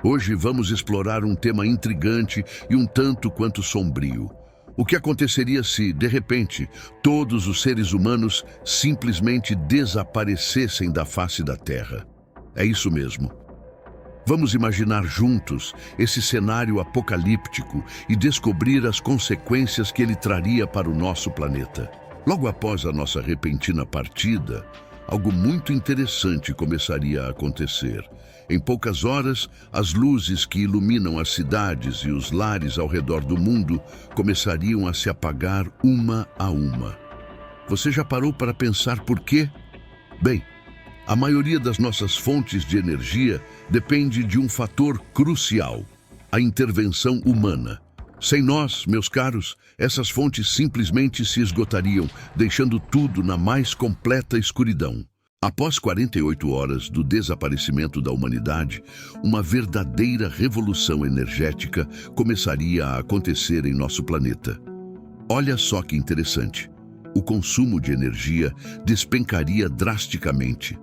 Hoje vamos explorar um tema intrigante e um tanto quanto sombrio. O que aconteceria se, de repente, todos os seres humanos simplesmente desaparecessem da face da Terra? É isso mesmo. Vamos imaginar juntos esse cenário apocalíptico e descobrir as consequências que ele traria para o nosso planeta. Logo após a nossa repentina partida, algo muito interessante começaria a acontecer. Em poucas horas, as luzes que iluminam as cidades e os lares ao redor do mundo começariam a se apagar uma a uma. Você já parou para pensar por quê? Bem, a maioria das nossas fontes de energia depende de um fator crucial: a intervenção humana. Sem nós, meus caros, essas fontes simplesmente se esgotariam, deixando tudo na mais completa escuridão. Após 48 horas do desaparecimento da humanidade, uma verdadeira revolução energética começaria a acontecer em nosso planeta. Olha só que interessante. O consumo de energia despencaria drasticamente.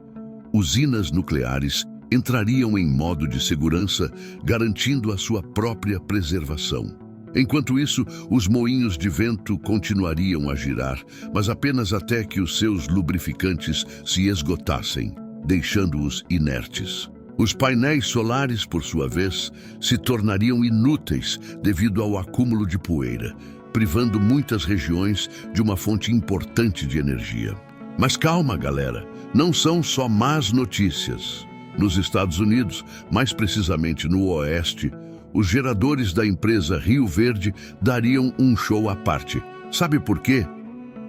Usinas nucleares entrariam em modo de segurança, garantindo a sua própria preservação. Enquanto isso, os moinhos de vento continuariam a girar, mas apenas até que os seus lubrificantes se esgotassem, deixando-os inertes. Os painéis solares, por sua vez, se tornariam inúteis devido ao acúmulo de poeira, privando muitas regiões de uma fonte importante de energia. Mas calma, galera, não são só más notícias. Nos Estados Unidos, mais precisamente no Oeste, os geradores da empresa Rio Verde dariam um show à parte. Sabe por quê?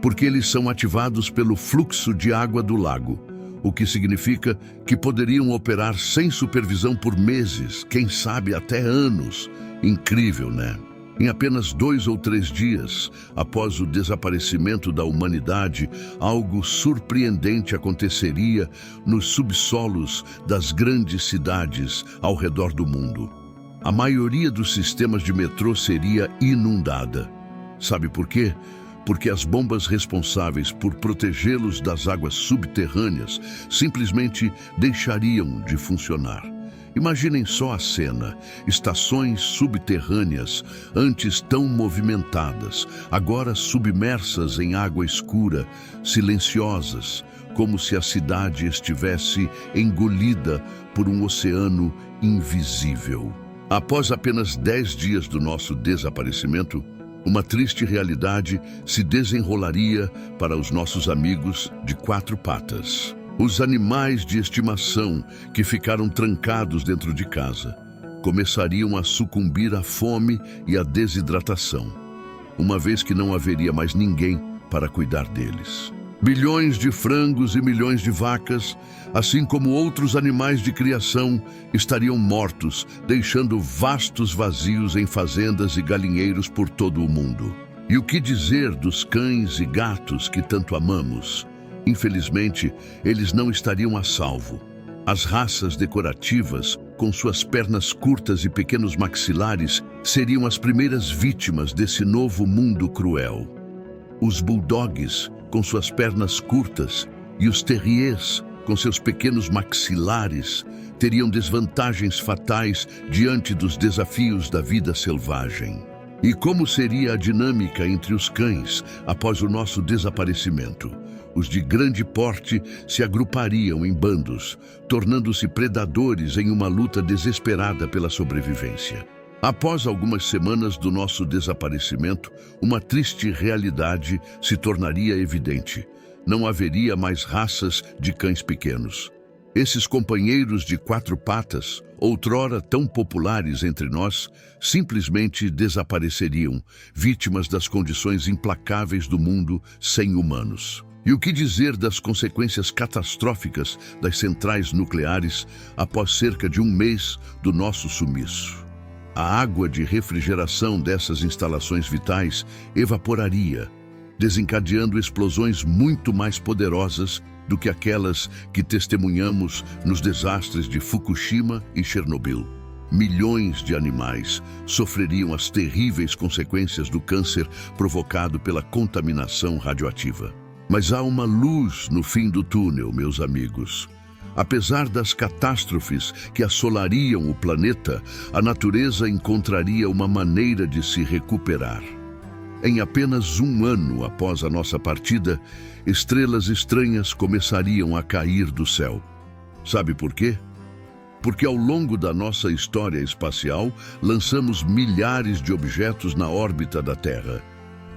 Porque eles são ativados pelo fluxo de água do lago, o que significa que poderiam operar sem supervisão por meses, quem sabe até anos. Incrível, né? Em apenas 2 ou 3 dias após o desaparecimento da humanidade, algo surpreendente aconteceria nos subsolos das grandes cidades ao redor do mundo. A maioria dos sistemas de metrô seria inundada. Sabe por quê? Porque as bombas responsáveis por protegê-los das águas subterrâneas simplesmente deixariam de funcionar. Imaginem só a cena: estações subterrâneas, antes tão movimentadas, agora submersas em água escura, silenciosas, como se a cidade estivesse engolida por um oceano invisível. Após apenas 10 dias do nosso desaparecimento, uma triste realidade se desenrolaria para os nossos amigos de 4 patas. Os animais de estimação que ficaram trancados dentro de casa começariam a sucumbir à fome e à desidratação, uma vez que não haveria mais ninguém para cuidar deles. Bilhões de frangos e milhões de vacas, assim como outros animais de criação, estariam mortos, deixando vastos vazios em fazendas e galinheiros por todo o mundo. E o que dizer dos cães e gatos que tanto amamos? Infelizmente, eles não estariam a salvo. As raças decorativas, com suas pernas curtas e pequenos maxilares, seriam as primeiras vítimas desse novo mundo cruel. Os bulldogs, com suas pernas curtas, e os terriers, com seus pequenos maxilares, teriam desvantagens fatais diante dos desafios da vida selvagem. E como seria a dinâmica entre os cães após o nosso desaparecimento? Os de grande porte se agrupariam em bandos, tornando-se predadores em uma luta desesperada pela sobrevivência. Após algumas semanas do nosso desaparecimento, uma triste realidade se tornaria evidente. Não haveria mais raças de cães pequenos. Esses companheiros de 4 patas, outrora tão populares entre nós, simplesmente desapareceriam, vítimas das condições implacáveis do mundo sem humanos. E o que dizer das consequências catastróficas das centrais nucleares após cerca de 1 mês do nosso sumiço? A água de refrigeração dessas instalações vitais evaporaria, desencadeando explosões muito mais poderosas do que aquelas que testemunhamos nos desastres de Fukushima e Chernobyl. Milhões de animais sofreriam as terríveis consequências do câncer provocado pela contaminação radioativa. Mas há uma luz no fim do túnel, meus amigos. Apesar das catástrofes que assolariam o planeta, a natureza encontraria uma maneira de se recuperar. Em apenas um ano após a nossa partida, estrelas estranhas começariam a cair do céu. Sabe por quê? Porque ao longo da nossa história espacial, lançamos milhares de objetos na órbita da Terra.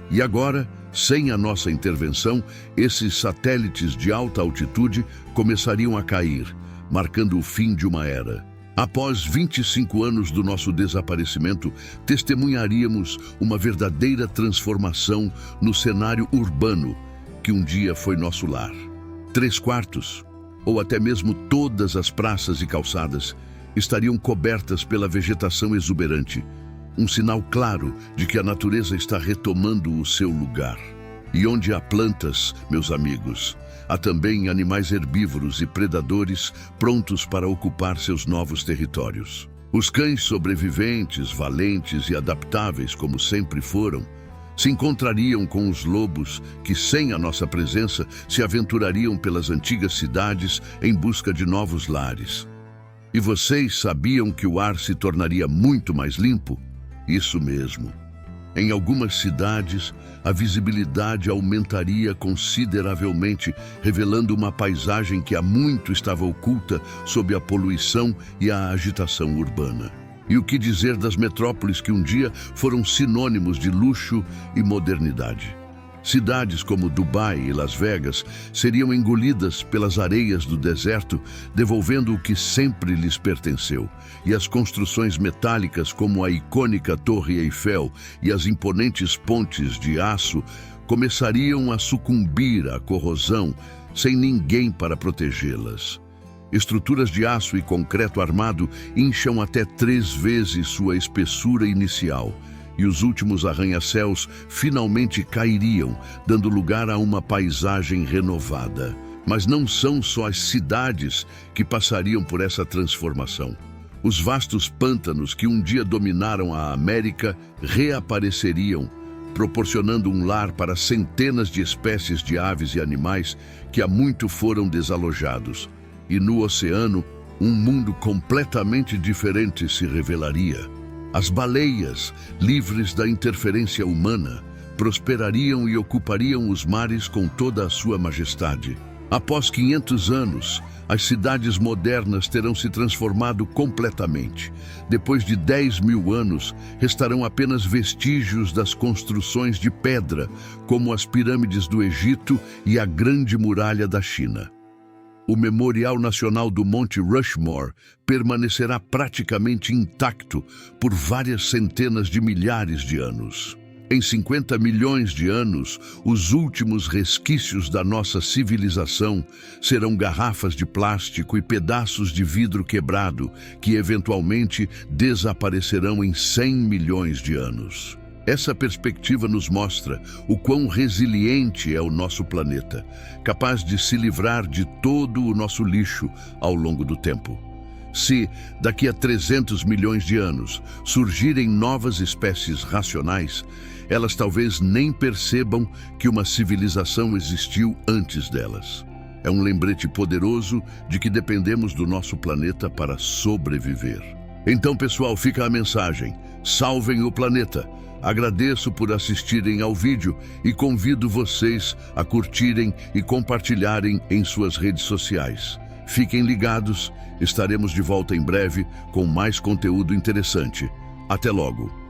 E agora, sem a nossa intervenção, esses satélites de alta altitude começariam a cair, marcando o fim de uma era. Após 25 anos do nosso desaparecimento, testemunharíamos uma verdadeira transformação no cenário urbano que um dia foi nosso lar. 3/4, ou até mesmo todas as praças e calçadas, estariam cobertas pela vegetação exuberante, um sinal claro de que a natureza está retomando o seu lugar. E onde há plantas, meus amigos, há também animais herbívoros e predadores prontos para ocupar seus novos territórios. Os cães sobreviventes, valentes e adaptáveis como sempre foram, se encontrariam com os lobos que, sem a nossa presença, se aventurariam pelas antigas cidades em busca de novos lares. E vocês sabiam que o ar se tornaria muito mais limpo? Isso mesmo. Em algumas cidades, a visibilidade aumentaria consideravelmente, revelando uma paisagem que há muito estava oculta sob a poluição e a agitação urbana. E o que dizer das metrópoles que um dia foram sinônimos de luxo e modernidade? Cidades como Dubai e Las Vegas seriam engolidas pelas areias do deserto, devolvendo o que sempre lhes pertenceu. E as construções metálicas como a icônica Torre Eiffel e as imponentes pontes de aço começariam a sucumbir à corrosão, sem ninguém para protegê-las. Estruturas de aço e concreto armado incham até 3 vezes sua espessura inicial, e os últimos arranha-céus finalmente cairiam, dando lugar a uma paisagem renovada. Mas não são só as cidades que passariam por essa transformação. Os vastos pântanos que um dia dominaram a América reapareceriam, proporcionando um lar para centenas de espécies de aves e animais que há muito foram desalojados. E no oceano, um mundo completamente diferente se revelaria. As baleias, livres da interferência humana, prosperariam e ocupariam os mares com toda a sua majestade. Após 500 anos, as cidades modernas terão se transformado completamente. Depois de 10.000 anos, restarão apenas vestígios das construções de pedra, como as pirâmides do Egito e a Grande Muralha da China. O Memorial Nacional do Monte Rushmore permanecerá praticamente intacto por várias centenas de milhares de anos. Em 50 milhões de anos, os últimos resquícios da nossa civilização serão garrafas de plástico e pedaços de vidro quebrado que eventualmente desaparecerão em 100 milhões de anos. Essa perspectiva nos mostra o quão resiliente é o nosso planeta, capaz de se livrar de todo o nosso lixo ao longo do tempo. Se, daqui a 300 milhões de anos, surgirem novas espécies racionais, elas talvez nem percebam que uma civilização existiu antes delas. É um lembrete poderoso de que dependemos do nosso planeta para sobreviver. Então, pessoal, fica a mensagem: salvem o planeta! Agradeço por assistirem ao vídeo e convido vocês a curtirem e compartilharem em suas redes sociais. Fiquem ligados, estaremos de volta em breve com mais conteúdo interessante. Até logo!